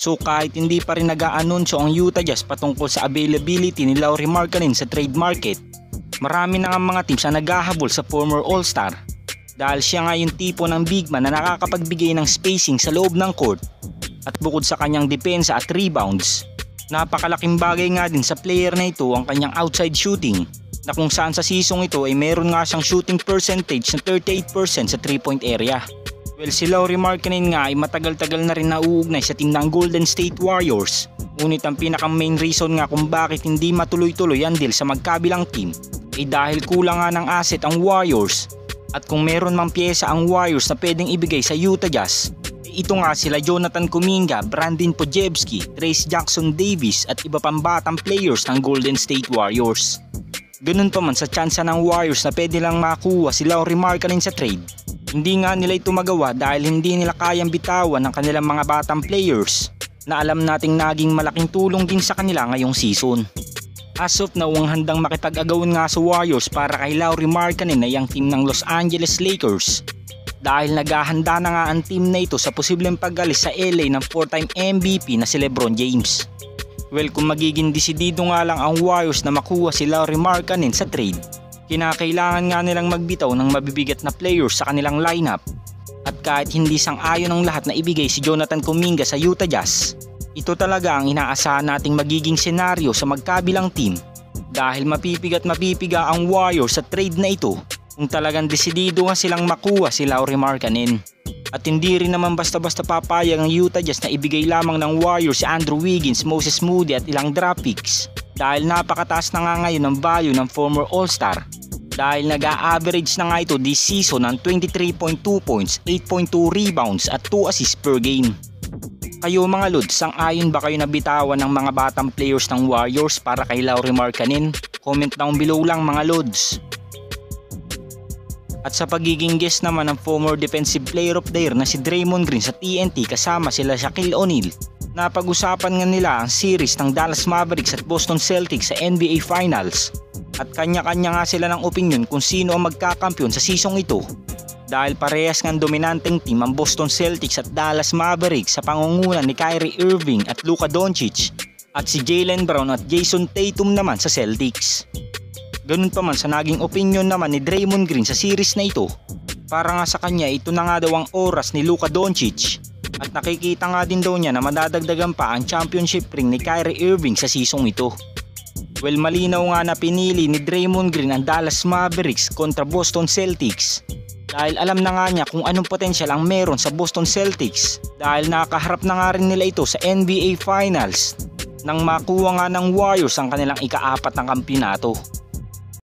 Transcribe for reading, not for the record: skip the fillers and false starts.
So kahit hindi pa rin nag-aanunsyo ang Utah Jazz patungkol sa availability ni Lauri Markkanen sa trade market, marami na nga mga teams na naghahabol sa former All-Star dahil siya nga yung tipo ng big man na nakakapagbigay ng spacing sa loob ng court at bukod sa kanyang depensa at rebounds, napakalaking bagay nga din sa player na ito ang kanyang outside shooting na kung saan sa season ito ay meron nga siyang shooting percentage na 38% sa 3-point area. Well, si Lauri Markkanen nga ay matagal-tagal na rin nauugnay sa team ng Golden State Warriors. Ngunit ang pinaka-main reason nga kung bakit hindi matuloy-tuloy ang deal sa magkabilang team ay dahil kulang nga ng asset ang Warriors. At kung meron mang pyesa ang Warriors na pwedeng ibigay sa Utah Jazz, ito nga sila Jonathan Kuminga, Brandon Podziemski, Trayce Jackson-Davis at iba pang batang players ng Golden State Warriors. Ganun pa man sa tsansa ng Warriors na pwede lang makuha si Lauri Markkanen sa trade, hindi nga nila ito magawa dahil hindi nila kayang bitawan ng kanilang mga batang players na alam nating naging malaking tulong din sa kanila ngayong season. As of now, ang handang makipag-agawan nga sa Warriors para kay Lauri Markkanen ay ang team ng Los Angeles Lakers dahil naghahanda na nga ang team na ito sa posibleng pag-alis sa LA ng 4-time MVP na si LeBron James. Well, kung magiging desidido nga lang ang Warriors na makuha si Lauri Markkanen sa trade, kinakailangan nga nilang magbitaw ng mabibigat na players sa kanilang lineup. At kahit hindi sang-ayon ang lahat na ibigay si Jonathan Kuminga sa Utah Jazz, ito talaga ang inaasahan nating magiging senaryo sa magkabilang team dahil mapipiga ang Warriors sa trade na ito kung talagang desidido nga silang makuha si Lauri Markkanen. At hindi rin naman basta-basta papayag ang Utah Jazz na ibigay lamang ng Warriors si Andrew Wiggins, Moses Moody at ilang draft picks dahil napakataas na nga ngayon ang value ng former All-Star dahil nag-a-average na nga ito this season ng 23.2 points, 8.2 rebounds at 2 assists per game. Kayo mga Lods, sang-ayon ba kayo na bitawan ng mga batang players ng Warriors para kay Lauri Markkanen? Comment down below lang mga Lods. At sa pagiging guest naman ng former Defensive Player of the Year na si Draymond Green sa TNT kasama sila Shaquille O'Neal, napag-usapan nga nila ang series ng Dallas Mavericks at Boston Celtics sa NBA Finals. At kanya-kanya nga sila ng opinion kung sino ang magkakampiyon sa season ito. Dahil parehas ng dominanteng team ang Boston Celtics at Dallas Mavericks sa pangunguna ni Kyrie Irving at Luka Doncic at si Jaylen Brown at Jason Tatum naman sa Celtics. Ganun pa man sa naging opinion naman ni Draymond Green sa series na ito, para nga sa kanya ito na nga daw ang oras ni Luka Doncic at nakikita nga din daw niya na madadagdagan pa ang championship ring ni Kyrie Irving sa season ito. Well, malinaw nga na pinili ni Draymond Green ang Dallas Mavericks kontra Boston Celtics dahil alam na nga niya kung anong potensyal ang meron sa Boston Celtics dahil nakaharap na nga rin nila ito sa NBA Finals nang makuha nga ng Warriors ang kanilang ika-4 na kampyonato.